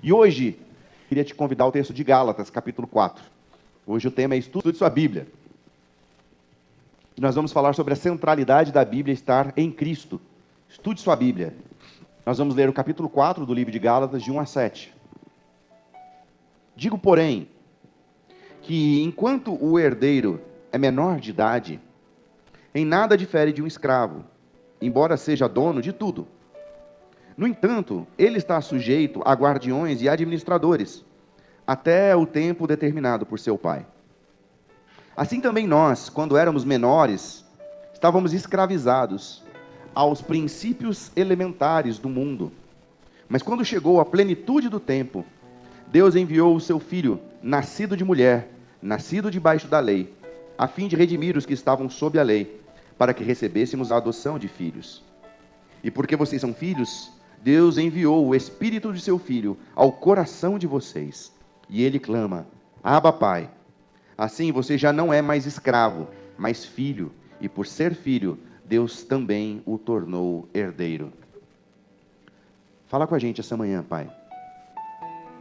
E hoje, queria te convidar ao texto de Gálatas, capítulo 4. Hoje o tema é estudo de sua Bíblia. E nós vamos falar sobre a centralidade da Bíblia estar em Cristo. Estude sua Bíblia. Nós vamos ler o capítulo 4 do livro de Gálatas, de 1 a 7. Digo, porém, que enquanto o herdeiro é menor de idade, em nada difere de um escravo, embora seja dono de tudo. No entanto, ele está sujeito a guardiões e administradores, até o tempo determinado por seu pai. Assim também nós, quando éramos menores, estávamos escravizados aos princípios elementares do mundo. Mas quando chegou a plenitude do tempo, Deus enviou o seu Filho, nascido de mulher, nascido debaixo da lei, a fim de redimir os que estavam sob a lei, para que recebêssemos a adoção de filhos. E porque vocês são filhos, Deus enviou o Espírito de seu Filho ao coração de vocês. E ele clama, Abba, Pai. Assim você já não é mais escravo, mas filho. E por ser filho, Deus também o tornou herdeiro. Fala com a gente essa manhã, Pai.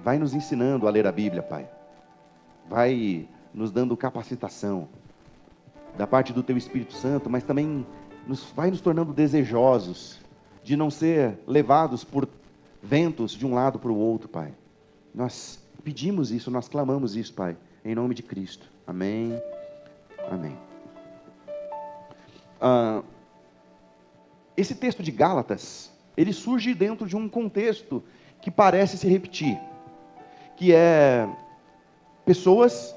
Vai nos ensinando a ler a Bíblia, Pai. Vai nos dando capacitação da parte do Teu Espírito Santo, mas também vai nos tornando desejosos de não ser levados por ventos de um lado para o outro, Pai. Nós pedimos isso, nós clamamos isso, Pai, em nome de Cristo. Amém. Amém. Esse texto de Gálatas, ele surge dentro de um contexto que parece se repetir, que é pessoas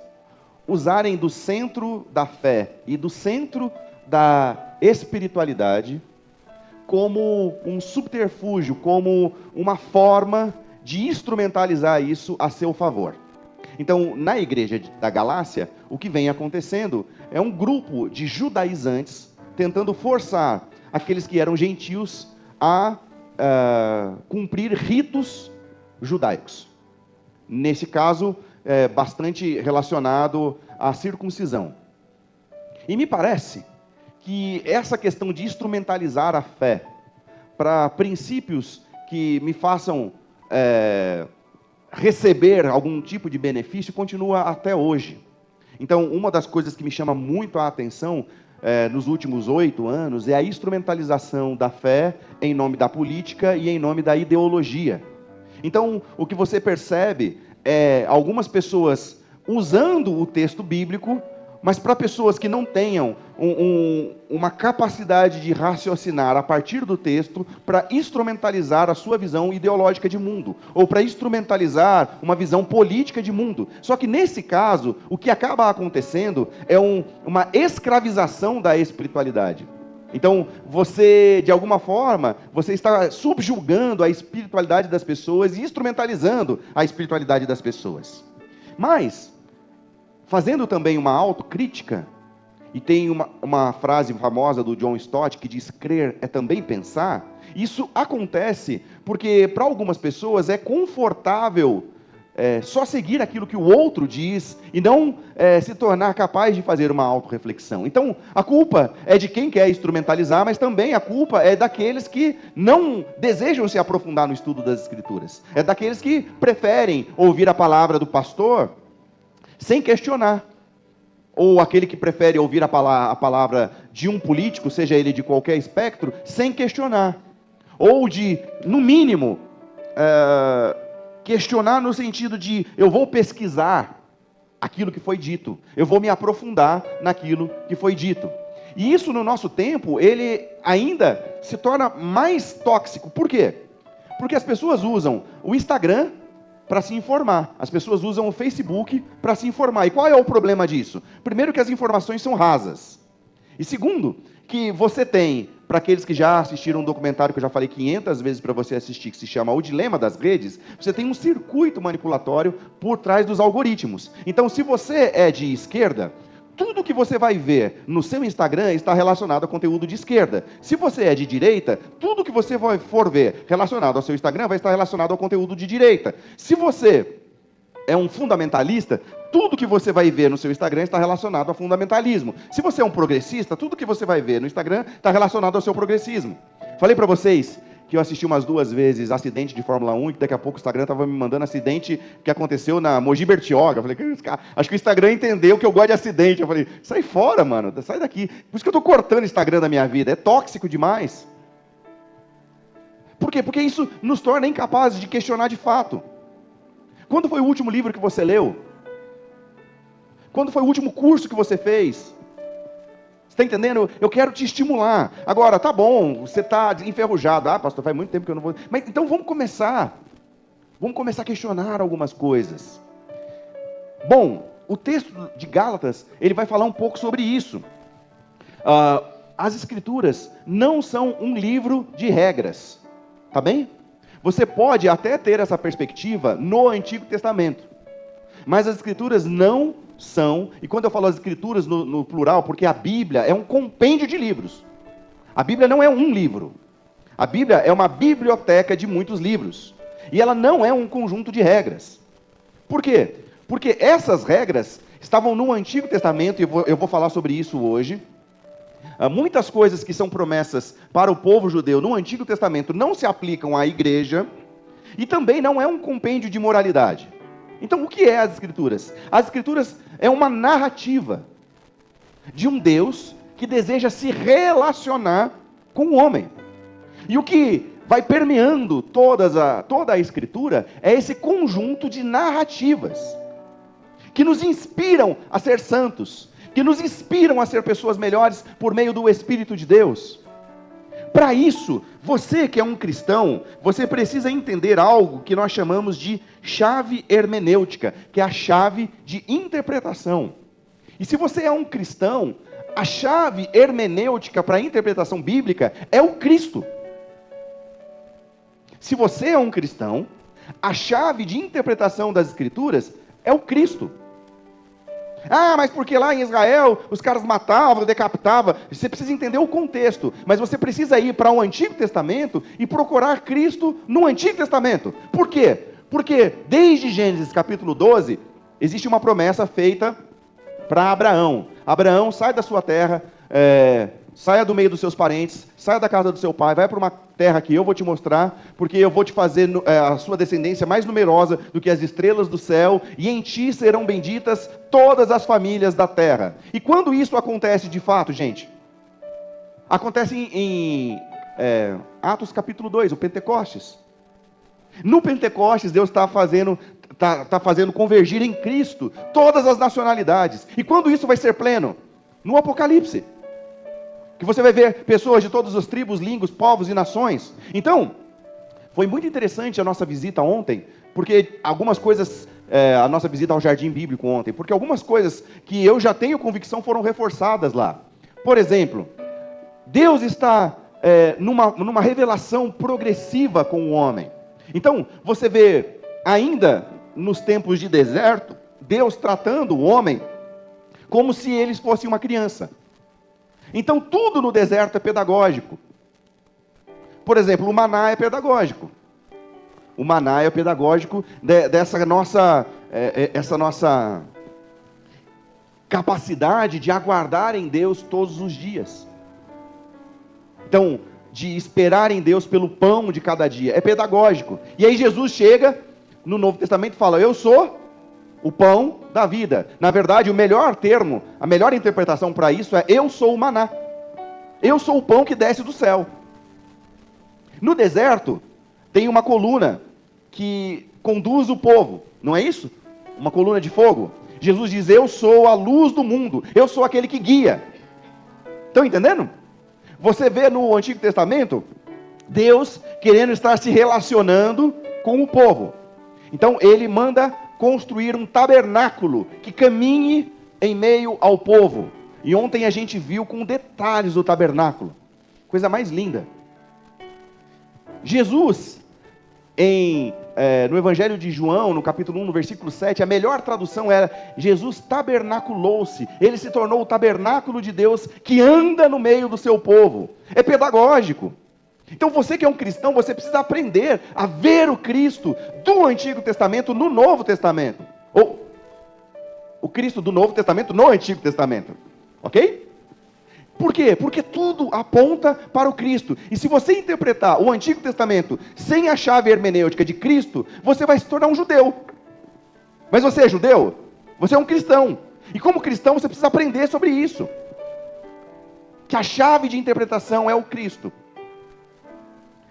usarem do centro da fé e do centro da espiritualidade como um subterfúgio, como uma forma de instrumentalizar isso a seu favor. Então, na igreja da Galácia, o que vem acontecendo é um grupo de judaizantes tentando forçar aqueles que eram gentios a cumprir ritos judaicos. Nesse caso, bastante relacionado à circuncisão. E me parece que essa questão de instrumentalizar a fé para princípios que me façam receber algum tipo de benefício continua até hoje. Então, uma das coisas que me chama muito a atenção nos últimos 8 anos é a instrumentalização da fé em nome da política e em nome da ideologia. Então, o que você percebe é algumas pessoas usando o texto bíblico, mas para pessoas que não tenham uma capacidade de raciocinar a partir do texto para instrumentalizar a sua visão ideológica de mundo, ou para instrumentalizar uma visão política de mundo. Só que nesse caso, o que acaba acontecendo é uma escravização da espiritualidade. Então, você, de alguma forma, você está subjugando a espiritualidade das pessoas e instrumentalizando a espiritualidade das pessoas. Mas, fazendo também uma autocrítica, e tem uma frase famosa do John Stott que diz, crer é também pensar, isso acontece porque para algumas pessoas é confortável só seguir aquilo que o outro diz e não se tornar capaz de fazer uma autorreflexão. Então, a culpa é de quem quer instrumentalizar, mas também a culpa é daqueles que não desejam se aprofundar no estudo das Escrituras. É daqueles que preferem ouvir a palavra do pastor sem questionar. Ou aquele que prefere ouvir a palavra de um político, seja ele de qualquer espectro, sem questionar. Ou de, no mínimo, questionar no sentido de, eu vou pesquisar aquilo que foi dito, eu vou me aprofundar naquilo que foi dito. E isso no nosso tempo, ele ainda se torna mais tóxico. Por quê? Porque as pessoas usam o Instagram para se informar, as pessoas usam o Facebook para se informar. E qual é o problema disso? Primeiro, que as informações são rasas. E segundo, que você tem, para aqueles que já assistiram um documentário que eu já falei 500 vezes para você assistir, que se chama O Dilema das Redes, você tem um circuito manipulatório por trás dos algoritmos. Então, se você é de esquerda, tudo que você vai ver no seu Instagram está relacionado a conteúdo de esquerda. Se você é de direita, tudo que você for ver relacionado ao seu Instagram vai estar relacionado ao conteúdo de direita. Se você é um fundamentalista, tudo que você vai ver no seu Instagram está relacionado ao fundamentalismo. Se você é um progressista, tudo que você vai ver no Instagram está relacionado ao seu progressismo. Falei para vocês que eu assisti umas 2 vezes acidente de Fórmula 1, e que daqui a pouco o Instagram estava me mandando acidente que aconteceu na Mogi Bertioga. Eu falei, acho que o Instagram entendeu que eu gosto de acidente. Eu falei, sai fora, mano, sai daqui. Por isso que eu estou cortando o Instagram da minha vida, é tóxico demais. Por quê? Porque isso nos torna incapazes de questionar de fato. Quando foi o último livro que você leu? Quando foi o último curso que você fez? Está entendendo? Eu quero te estimular. Agora, tá bom, você está enferrujado. Ah, pastor, faz muito tempo que eu não vou... Mas então vamos começar. Vamos começar a questionar algumas coisas. Bom, o texto de Gálatas, ele vai falar um pouco sobre isso. As Escrituras não são um livro de regras. Tá bem? Você pode até ter essa perspectiva no Antigo Testamento. Mas as Escrituras não são, e quando eu falo as Escrituras no plural, porque a Bíblia é um compêndio de livros. A Bíblia não é um livro. A Bíblia é uma biblioteca de muitos livros. E ela não é um conjunto de regras. Por quê? Porque essas regras estavam no Antigo Testamento, e eu vou falar sobre isso hoje. Muitas coisas que são promessas para o povo judeu no Antigo Testamento não se aplicam à igreja, e também não é um compêndio de moralidade. Então, o que é as Escrituras? As Escrituras é uma narrativa de um Deus que deseja se relacionar com o homem. E o que vai permeando toda a Escritura é esse conjunto de narrativas que nos inspiram a ser santos, que nos inspiram a ser pessoas melhores por meio do Espírito de Deus. Para isso, você que é um cristão, você precisa entender algo que nós chamamos de chave hermenêutica, que é a chave de interpretação. E se você é um cristão, a chave hermenêutica para a interpretação bíblica é o Cristo. Se você é um cristão, a chave de interpretação das Escrituras é o Cristo. Ah, mas porque lá em Israel os caras matavam, decapitavam. Você precisa entender o contexto, mas você precisa ir para o Antigo Testamento e procurar Cristo no Antigo Testamento. Por quê? Porque desde Gênesis capítulo 12, existe uma promessa feita para Abraão. Abraão, sai da sua terra, saia do meio dos seus parentes, saia da casa do seu pai, vai para uma terra que eu vou te mostrar, porque eu vou te fazer a sua descendência mais numerosa do que as estrelas do céu, e em ti serão benditas todas as famílias da terra. E quando isso acontece de fato, gente? Acontece em Atos capítulo 2, o Pentecostes. No Pentecostes, Deus está fazendo convergir em Cristo todas as nacionalidades. E quando isso vai ser pleno? No Apocalipse. Que você vai ver pessoas de todas as tribos, línguas, povos e nações. Então, foi muito interessante a nossa visita ontem, porque algumas coisas, a nossa visita ao Jardim Bíblico ontem, porque algumas coisas que eu já tenho convicção foram reforçadas lá. Por exemplo, Deus está numa revelação progressiva com o homem. Então, você vê, ainda nos tempos de deserto, Deus tratando o homem como se eles fossem uma criança. Então, tudo no deserto é pedagógico. Por exemplo, o maná é pedagógico. O maná é pedagógico dessa nossa capacidade de aguardar em Deus todos os dias. Então, de esperar em Deus pelo pão de cada dia. É pedagógico. E aí Jesus chega no Novo Testamento e fala, eu sou o pão da vida. Na verdade, o melhor termo, a melhor interpretação para isso é, eu sou o maná. Eu sou o pão que desce do céu. No deserto, tem uma coluna que conduz o povo. Não é isso? Uma coluna de fogo. Jesus diz, eu sou a luz do mundo. Eu sou aquele que guia. Estão entendendo? Você vê no Antigo Testamento, Deus querendo estar se relacionando com o povo. Então, ele manda construir um tabernáculo que caminhe em meio ao povo. E ontem a gente viu com detalhes o tabernáculo. Coisa mais linda. Jesus, no Evangelho de João, no capítulo 1, no versículo 7, a melhor tradução era, Jesus tabernaculou-se, ele se tornou o tabernáculo de Deus que anda no meio do seu povo. É pedagógico. Então você que é um cristão, você precisa aprender a ver o Cristo do Antigo Testamento no Novo Testamento. Ou o Cristo do Novo Testamento no Antigo Testamento. Ok? Por quê? Porque tudo aponta para o Cristo. E se você interpretar o Antigo Testamento sem a chave hermenêutica de Cristo, você vai se tornar um judeu. Mas você é judeu? Você é um cristão. E como cristão você precisa aprender sobre isso. Que a chave de interpretação é o Cristo.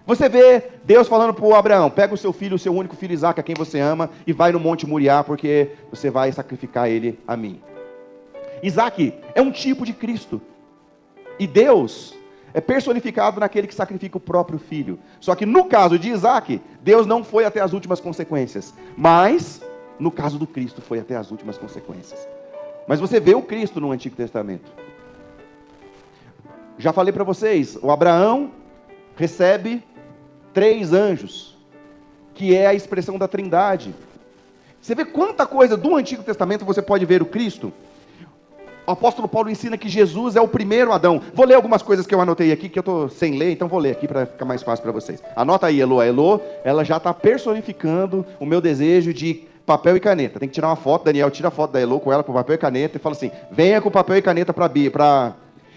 Você vê Deus falando para o Abraão: pega o seu filho, o seu único filho Isaque, a quem você ama, e vai no Monte Moriá, porque você vai sacrificar ele a mim. Isaque é um tipo de Cristo. E Deus é personificado naquele que sacrifica o próprio filho. Só que no caso de Isaque, Deus não foi até as últimas consequências. Mas, no caso do Cristo, foi até as últimas consequências. Mas você vê o Cristo no Antigo Testamento. Já falei para vocês, o Abraão recebe 3 anjos, que é a expressão da Trindade. Você vê quanta coisa do Antigo Testamento você pode ver o Cristo. O apóstolo Paulo ensina que Jesus é o primeiro Adão. Vou ler algumas coisas que eu anotei aqui, que eu estou sem ler, então vou ler aqui para ficar mais fácil para vocês. Anota aí, Elô. A Elô, ela já está personificando o meu desejo de papel e caneta. Tem que tirar uma foto, Daniel tira a foto da Elô com ela com papel e caneta e fala assim: venha com papel e caneta para Bia.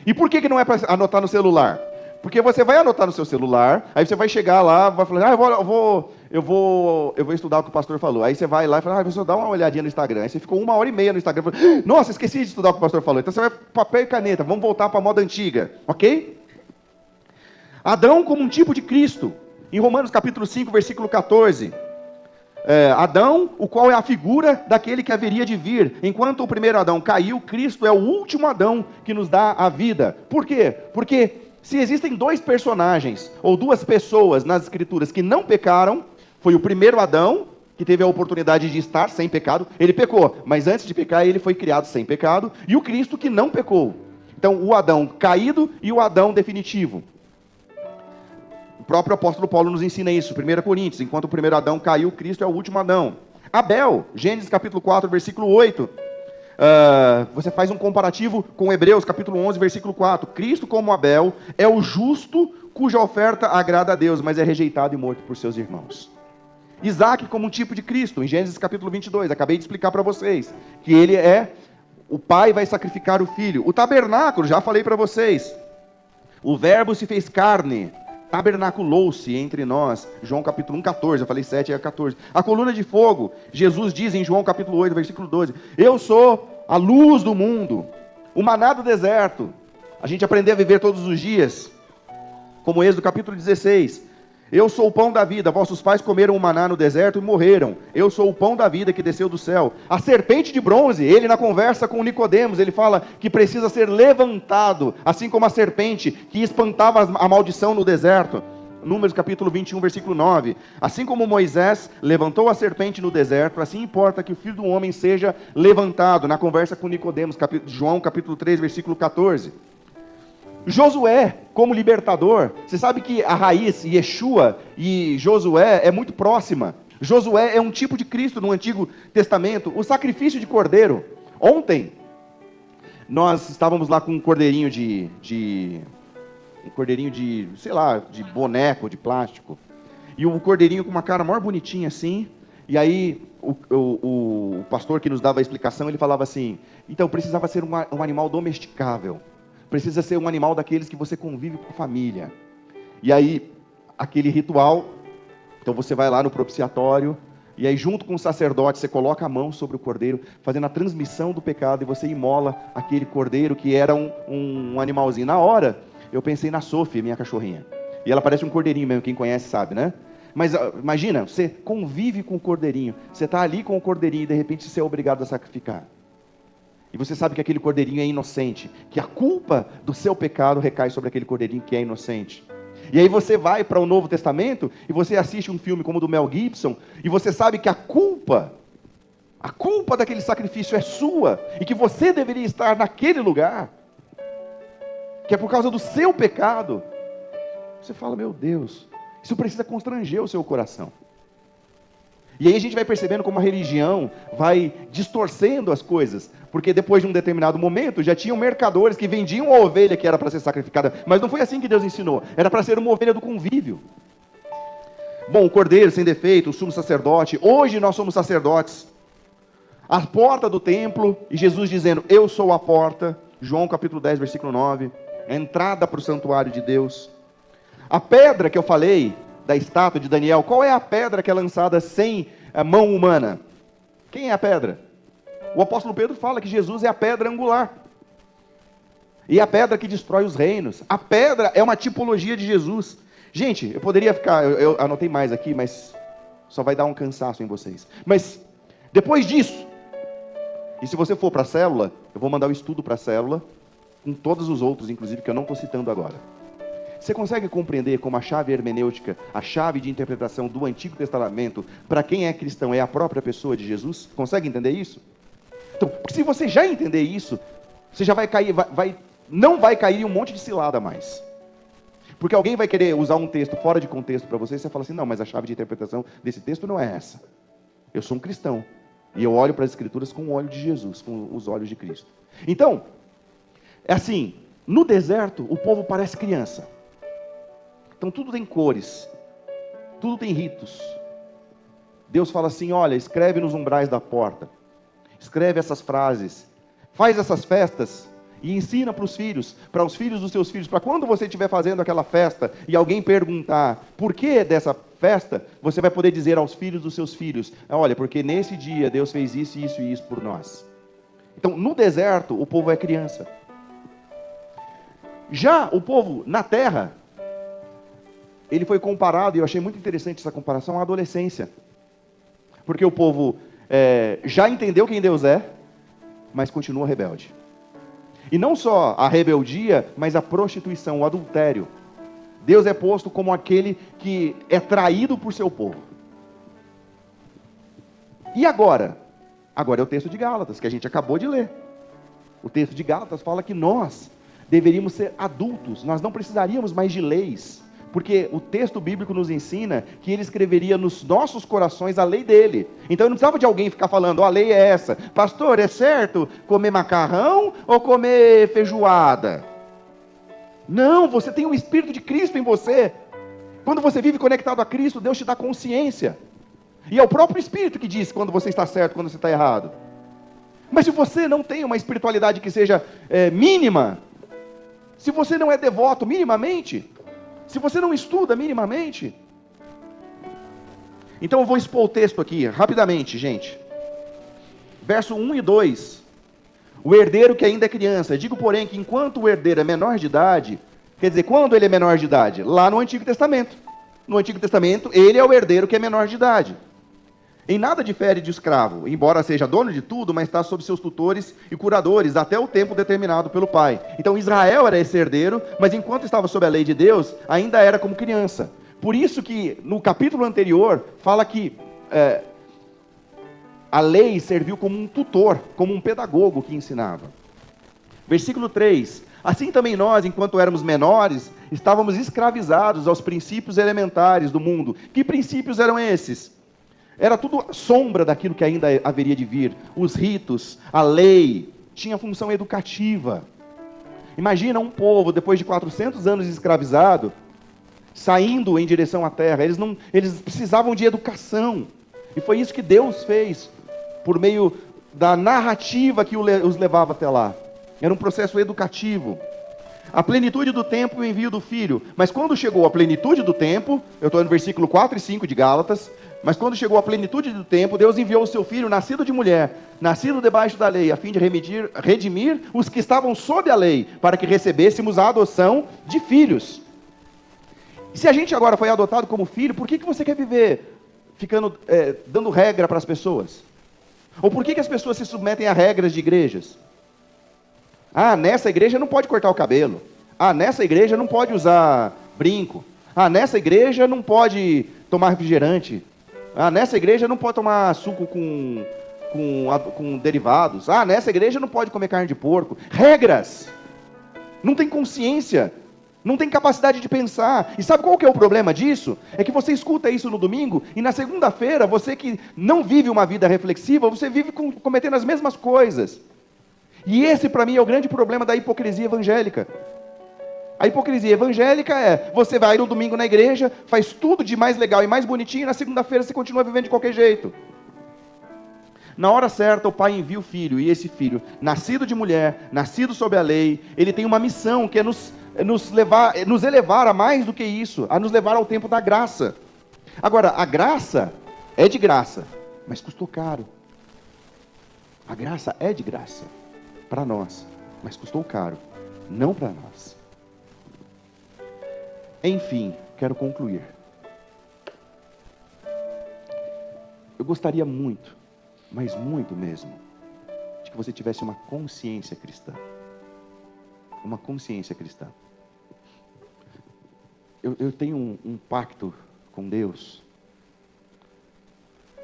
E por que não é para anotar no celular? Porque você vai anotar no seu celular, aí você vai chegar lá, vai falar: eu vou estudar o que o pastor falou. Aí você vai lá e fala: vou só dar uma olhadinha no Instagram. Aí você ficou 1h30 no Instagram, fala: nossa, esqueci de estudar o que o pastor falou. Então você vai papel e caneta, vamos voltar para a moda antiga, ok? Adão como um tipo de Cristo. Em Romanos capítulo 5, versículo 14. Adão, o qual é a figura daquele que haveria de vir. Enquanto o primeiro Adão caiu, Cristo é o último Adão que nos dá a vida. Por quê? Porque se existem 2 personagens, ou 2 pessoas nas Escrituras que não pecaram, foi o primeiro Adão, que teve a oportunidade de estar sem pecado. Ele pecou, mas antes de pecar ele foi criado sem pecado. E o Cristo que não pecou. Então o Adão caído e o Adão definitivo. O próprio apóstolo Paulo nos ensina isso, 1 Coríntios: enquanto o primeiro Adão caiu, Cristo é o último Adão. Abel, Gênesis capítulo 4, versículo 8. Você faz um comparativo com Hebreus capítulo 11, versículo 4. Cristo como Abel é o justo cuja oferta agrada a Deus, mas é rejeitado e morto por seus irmãos. Isaque como um tipo de Cristo, em Gênesis capítulo 22, acabei de explicar para vocês, que ele o pai vai sacrificar o filho. O tabernáculo, já falei para vocês, o verbo se fez carne, tabernaculou-se entre nós, João capítulo 1, 14, eu falei 7, é 14. A coluna de fogo, Jesus diz em João capítulo 8, versículo 12, eu sou a luz do mundo, o maná do deserto. A gente aprender a viver todos os dias, como Êxodo capítulo 16, eu sou o pão da vida, vossos pais comeram o maná no deserto e morreram, eu sou o pão da vida que desceu do céu. A serpente de bronze, ele na conversa com Nicodemos, ele fala que precisa ser levantado, assim como a serpente que espantava a maldição no deserto. Números capítulo 21, versículo 9. Assim como Moisés levantou a serpente no deserto, assim importa que o Filho do Homem seja levantado, na conversa com Nicodemos, João capítulo 3, versículo 14. Josué, como libertador, você sabe que a raiz Yeshua e Josué é muito próxima. Josué é um tipo de Cristo no Antigo Testamento. O sacrifício de cordeiro. Ontem, nós estávamos lá com um cordeirinho sei lá, de boneco, de plástico. E o cordeirinho com uma cara maior bonitinha assim. E aí, o pastor que nos dava a explicação, ele falava assim: então precisava ser um animal domesticável. Precisa ser um animal daqueles que você convive com a família. E aí, aquele ritual, então você vai lá no propiciatório, e aí junto com o sacerdote, você coloca a mão sobre o cordeiro, fazendo a transmissão do pecado, e você imola aquele cordeiro que era um animalzinho. Na hora, eu pensei na Sophie, minha cachorrinha. E ela parece um cordeirinho mesmo, quem conhece sabe, né? Mas imagina, você convive com o cordeirinho, você está ali com o cordeirinho, e de repente você é obrigado a sacrificar. E você sabe que aquele cordeirinho é inocente, que a culpa do seu pecado recai sobre aquele cordeirinho que é inocente. E aí você vai para o Novo Testamento e você assiste um filme como o do Mel Gibson e você sabe que a culpa daquele sacrifício é sua e que você deveria estar naquele lugar, que é por causa do seu pecado. Você fala: meu Deus, isso precisa constranger o seu coração. E aí a gente vai percebendo como a religião vai distorcendo as coisas, porque depois de um determinado momento, já tinham mercadores que vendiam a ovelha que era para ser sacrificada, mas não foi assim que Deus ensinou, era para ser uma ovelha do convívio. Bom, o cordeiro sem defeito, o sumo sacerdote, hoje nós somos sacerdotes, a porta do templo, e Jesus dizendo: eu sou a porta, João capítulo 10, versículo 9, a entrada para o santuário de Deus. A pedra que eu falei, da estátua de Daniel, qual é a pedra que é lançada sem a mão humana? Quem é a pedra? O apóstolo Pedro fala que Jesus é a pedra angular. E a pedra que destrói os reinos. A pedra é uma tipologia de Jesus. Gente, eu poderia ficar, eu anotei mais aqui, mas só vai dar um cansaço em vocês. Mas, depois disso, e se você for para a célula, eu vou mandar o estudo para a célula, com todos os outros, inclusive, que eu não estou citando agora. Você consegue compreender como a chave hermenêutica, a chave de interpretação do Antigo Testamento, para quem é cristão, é a própria pessoa de Jesus? Consegue entender isso? Então, se você já entender isso, você já vai cair, não vai cair em um monte de cilada mais. Porque alguém vai querer usar um texto fora de contexto para você, e você fala assim, não, mas a chave de interpretação desse texto não é essa. Eu sou um cristão, e eu olho para as Escrituras com o olho de Jesus, com os olhos de Cristo. Então, é assim, no deserto, o povo parece criança. Então, tudo tem cores, tudo tem ritos. Deus fala assim, olha, escreve nos umbrais da porta, escreve essas frases, faz essas festas, e ensina para os filhos dos seus filhos, para quando você estiver fazendo aquela festa, e alguém perguntar, por que dessa festa, você vai poder dizer aos filhos dos seus filhos, olha, porque nesse dia Deus fez isso, isso e isso por nós. Então, no deserto, o povo é criança. Já o povo na terra, ele foi comparado, e eu achei muito interessante essa comparação, à adolescência. Porque o povo já entendeu quem Deus é, mas continua rebelde. E não só a rebeldia, mas a prostituição, o adultério. Deus é posto como aquele que é traído por seu povo. E agora? Agora é o texto de Gálatas, que a gente acabou de ler. O texto de Gálatas fala que nós deveríamos ser adultos, nós não precisaríamos mais de leis. Porque o texto bíblico nos ensina que ele escreveria nos nossos corações a lei dele. Então eu não precisava de alguém ficar falando, a lei é essa. Pastor, é certo comer macarrão ou comer feijoada? Não, você tem o Espírito de Cristo em você. Quando você vive conectado a Cristo, Deus te dá consciência. E é o próprio Espírito que diz quando você está certo, quando você está errado. Mas se você não tem uma espiritualidade que seja mínima, se você não é devoto minimamente, se você não estuda minimamente, então eu vou expor o texto aqui, rapidamente, gente. Verso 1 e 2. O herdeiro que ainda é criança. Digo, porém, que enquanto o herdeiro é menor de idade, quer dizer, quando ele é menor de idade? Lá no Antigo Testamento. No Antigo Testamento, ele é o herdeiro que é menor de idade. Em nada difere de escravo, embora seja dono de tudo, mas está sob seus tutores e curadores, até o tempo determinado pelo pai. Então Israel era esse herdeiro, mas enquanto estava sob a lei de Deus, ainda era como criança. Por isso que no capítulo anterior, fala que a lei serviu como um tutor, como um pedagogo que ensinava. Versículo 3. Assim também nós, enquanto éramos menores, estávamos escravizados aos princípios elementares do mundo. Que princípios eram esses? Era tudo sombra daquilo que ainda haveria de vir. Os ritos, a lei, tinha função educativa. Imagina um povo, depois de 400 anos escravizado, saindo em direção à terra. Eles precisavam de educação. E foi isso que Deus fez, por meio da narrativa que os levava até lá. Era um processo educativo. A plenitude do tempo e o envio do filho. Mas quando chegou a plenitude do tempo, eu estou no versículo 4 e 5 de Gálatas, mas quando chegou a plenitude do tempo, Deus enviou o seu filho, nascido de mulher, nascido debaixo da lei, a fim de redimir os que estavam sob a lei, para que recebêssemos a adoção de filhos. E se a gente agora foi adotado como filho, por que você quer viver dando regra para as pessoas? Ou por que as pessoas se submetem a regras de igrejas? Ah, nessa igreja não pode cortar o cabelo. Ah, nessa igreja não pode usar brinco. Ah, nessa igreja não pode tomar refrigerante. Ah, nessa igreja não pode tomar suco com derivados. Ah, nessa igreja não pode comer carne de porco. Regras. Não tem consciência. Não tem capacidade de pensar. E sabe qual que é o problema disso? É que você escuta isso no domingo e na segunda-feira, você que não vive uma vida reflexiva, você vive cometendo as mesmas coisas. E esse, para mim, é o grande problema da hipocrisia evangélica. A hipocrisia evangélica é, você vai no domingo na igreja, faz tudo de mais legal e mais bonitinho, e na segunda-feira você continua vivendo de qualquer jeito. Na hora certa, o pai envia o filho, e esse filho, nascido de mulher, nascido sob a lei, ele tem uma missão que é nos elevar a mais do que isso, a nos levar ao tempo da graça. Agora, a graça é de graça, mas custou caro. A graça é de graça para nós, mas custou caro, não para nós. Enfim, quero concluir. Eu gostaria muito, mas muito mesmo, de que você tivesse uma consciência cristã. Uma consciência cristã. Eu tenho um pacto com Deus,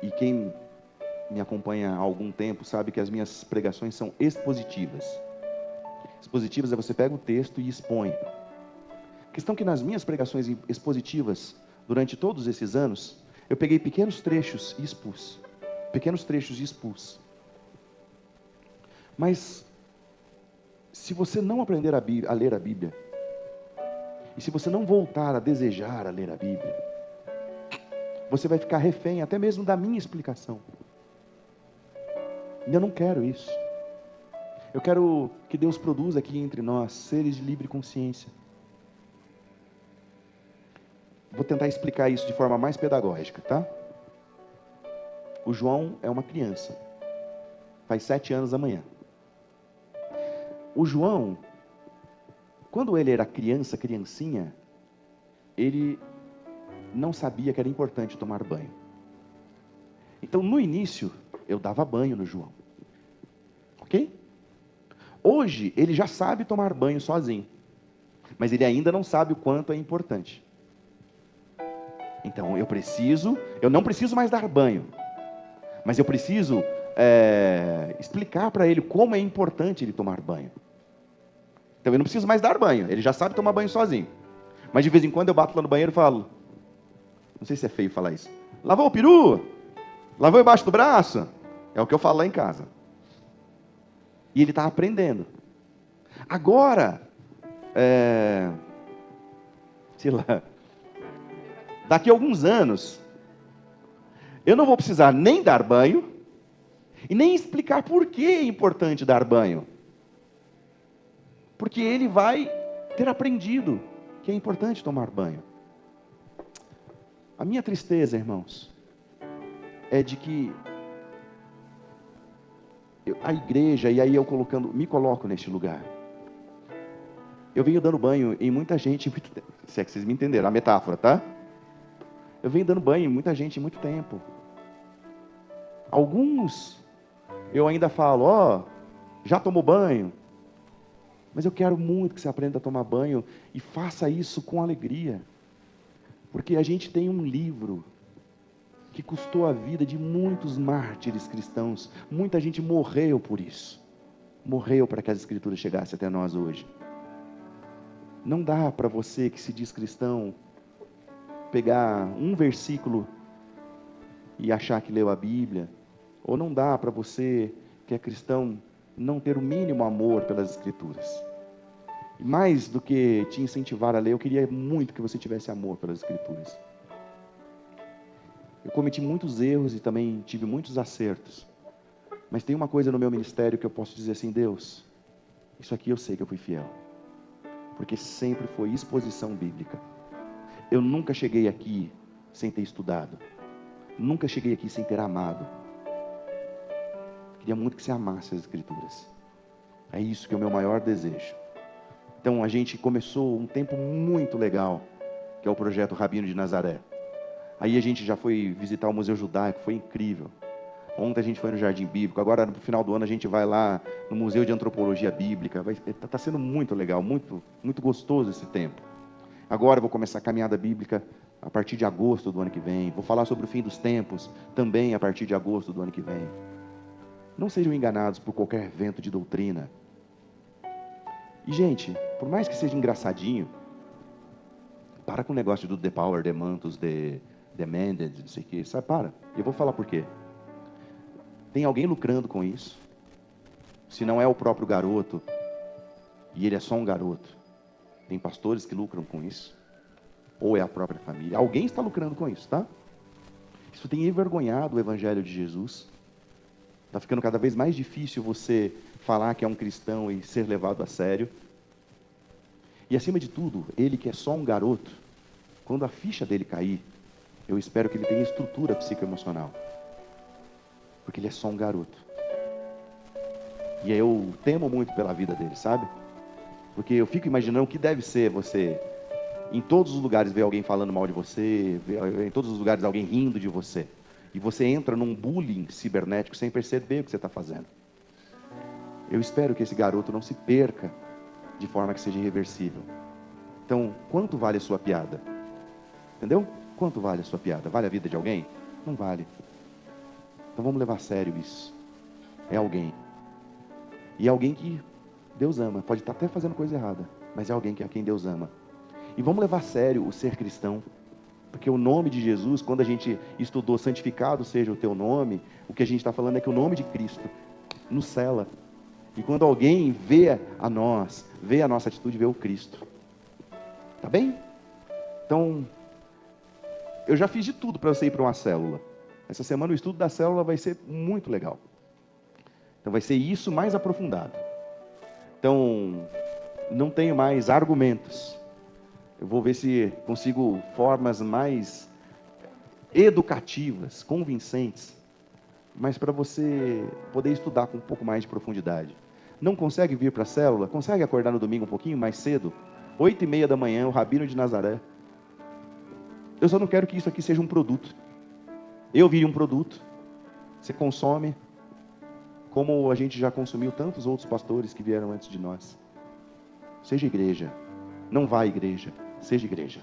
e quem me acompanha há algum tempo sabe que as minhas pregações são expositivas. Expositivas é você pega o texto e expõe. A questão é que nas minhas pregações expositivas, durante todos esses anos, eu peguei pequenos trechos e expus. Pequenos trechos e expus. Mas, se você não aprender a ler a Bíblia, e se você não voltar a desejar a ler a Bíblia, você vai ficar refém até mesmo da minha explicação. E eu não quero isso. Eu quero que Deus produza aqui entre nós seres de livre consciência. Vou tentar explicar isso de forma mais pedagógica, tá? O João é uma criança. Faz 7 anos amanhã. O João, quando ele era criancinha, ele não sabia que era importante tomar banho. Então, no início, eu dava banho no João. Ok? Hoje, ele já sabe tomar banho sozinho. Mas ele ainda não sabe o quanto é importante. Então, eu não preciso mais dar banho. Mas eu preciso explicar para ele como é importante ele tomar banho. Então, eu não preciso mais dar banho. Ele já sabe tomar banho sozinho. Mas de vez em quando eu bato lá no banheiro e falo, não sei se é feio falar isso, lavou o peru? Lavou embaixo do braço? É o que eu falo lá em casa. E ele está aprendendo. Agora, sei lá, daqui a alguns anos, eu não vou precisar nem dar banho, e nem explicar por que é importante dar banho. Porque ele vai ter aprendido que é importante tomar banho. A minha tristeza, irmãos, é de que a igreja, e aí eu me coloco neste lugar. Eu venho dando banho em muita gente, se é que vocês me entenderam, a metáfora, tá? Eu venho dando banho em muita gente em muito tempo. Alguns, eu ainda falo, já tomou banho? Mas eu quero muito que você aprenda a tomar banho e faça isso com alegria. Porque a gente tem um livro que custou a vida de muitos mártires cristãos. Muita gente morreu por isso. Morreu para que as escrituras chegassem até nós hoje. Não dá para você que se diz cristão pegar um versículo e achar que leu a Bíblia. Ou não dá para você que é cristão não ter o mínimo amor pelas escrituras. E mais do que te incentivar a ler, eu queria muito que você tivesse amor pelas escrituras. Eu cometi muitos erros e também tive muitos acertos. Mas tem uma coisa no meu ministério que eu posso dizer assim, Deus, isso aqui eu sei que eu fui fiel. Porque sempre foi exposição bíblica. Eu nunca cheguei aqui sem ter estudado. Nunca cheguei aqui sem ter amado. Queria muito que você amasse as escrituras. É isso que é o meu maior desejo. Então a gente começou um tempo muito legal, que é o projeto Rabino de Nazaré. Aí a gente já foi visitar o Museu Judaico, foi incrível. Ontem a gente foi no Jardim Bíblico, agora no final do ano a gente vai lá no Museu de Antropologia Bíblica. Está sendo muito legal, muito, muito gostoso esse tempo. Agora eu vou começar a caminhada bíblica a partir de agosto do ano que vem. Vou falar sobre o fim dos tempos também a partir de agosto do ano que vem. Não sejam enganados por qualquer vento de doutrina. E, gente, por mais que seja engraçadinho, para com o negócio do The Power, The Mantos, The Demanded, não sei o que, sabe, para. Eu vou falar por quê. Tem alguém lucrando com isso? Se não é o próprio garoto, e ele é só um garoto, tem pastores que lucram com isso, ou é a própria família. Alguém está lucrando com isso, tá? Isso tem envergonhado o Evangelho de Jesus. Está ficando cada vez mais difícil você falar que é um cristão e ser levado a sério. E acima de tudo, ele que é só um garoto, quando a ficha dele cair, eu espero que ele tenha estrutura psicoemocional. Porque ele é só um garoto. E eu temo muito pela vida dele, sabe? Porque eu fico imaginando o que deve ser você, em todos os lugares, ver alguém falando mal de você, ver em todos os lugares alguém rindo de você. E você entra num bullying cibernético sem perceber o que você está fazendo. Eu espero que esse garoto não se perca de forma que seja irreversível. Então, quanto vale a sua piada? Entendeu? Quanto vale a sua piada? Vale a vida de alguém? Não vale. Então vamos levar a sério isso. É alguém. E é alguém que Deus ama. Pode estar até fazendo coisa errada, mas é alguém a quem Deus ama. E vamos levar a sério o ser cristão. Porque o nome de Jesus, quando a gente estudou santificado seja o teu nome, o que a gente está falando é que o nome de Cristo nos cela. E quando alguém vê a nós, vê a nossa atitude, vê o Cristo. Tá bem? Então, eu já fiz de tudo para você ir para uma célula. Essa semana o estudo da célula vai ser muito legal. Então vai ser isso mais aprofundado. Então, não tenho mais argumentos. Eu vou ver se consigo formas mais educativas, convincentes, mas para você poder estudar com um pouco mais de profundidade. Não consegue vir para a célula? Consegue acordar no domingo um pouquinho mais cedo? 8h30 da manhã, o Rabino de Nazaré. Eu só não quero que isso aqui seja um produto. Eu vire um produto. Você consome, como a gente já consumiu tantos outros pastores que vieram antes de nós. Seja igreja. Não vá à igreja. Seja igreja.